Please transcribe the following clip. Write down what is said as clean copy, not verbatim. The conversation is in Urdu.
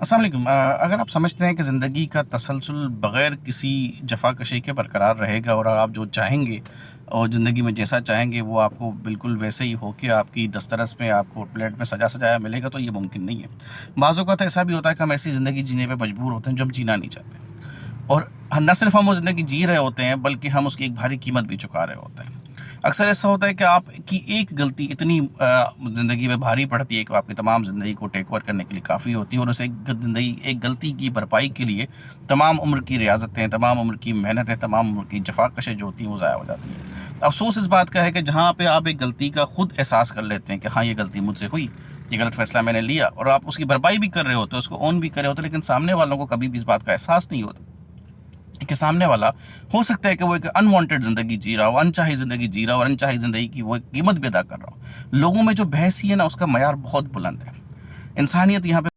السلام علیکم۔ اگر آپ سمجھتے ہیں کہ زندگی کا تسلسل بغیر کسی جفا کشی کے برقرار رہے گا اور آپ جو چاہیں گے اور زندگی میں جیسا چاہیں گے وہ آپ کو بالکل ویسے ہی ہو کے آپ کی دسترس میں آپ کو پلیٹ میں سجا سجایا ملے گا، تو یہ ممکن نہیں ہے۔ بعض اوقات ایسا بھی ہوتا ہے کہ ہم ایسی زندگی جینے پہ مجبور ہوتے ہیں جو ہم جینا نہیں چاہتے، اور نہ صرف ہم وہ زندگی جی رہے ہوتے ہیں بلکہ ہم اس کی ایک بھاری قیمت بھی چکا رہے ہوتے ہیں۔ اکثر ایسا ہوتا ہے کہ آپ کی ایک غلطی اتنی زندگی میں بھاری پڑتی ہے کہ آپ کی تمام زندگی کو ٹیک اوور کرنے کے لیے کافی ہوتی ہے، اور اس ایک غلطی کی بھرپائی کے لیے تمام عمر کی ریاضتیں، تمام عمر کی محنتیں، تمام عمر کی جفا کشیں جو ہوتی ہیں وہ ضائع ہو جاتی ہیں۔ افسوس اس بات کا ہے کہ جہاں پہ آپ ایک غلطی کا خود احساس کر لیتے ہیں کہ ہاں یہ غلطی مجھ سے ہوئی، یہ غلط فیصلہ میں نے لیا، اور آپ اس کی بھرپائی بھی کر رہے ہوتے ہیں، اس کو اون بھی کر رہے ہوتے ہیں، لیکن سامنے والوں کو کبھی بھی اس بات کا احساس نہیں ہوتا کہ سامنے والا ہو سکتا ہے کہ وہ ایک انوانٹیڈ زندگی جی رہا ہو، انچاہی زندگی جی رہا ہو، اور انچاہی زندگی کی وہ ایک قیمت بھی ادا کر رہا ہو۔ لوگوں میں جو بحث ہے نا، اس کا معیار بہت بلند ہے۔ انسانیت یہاں پہ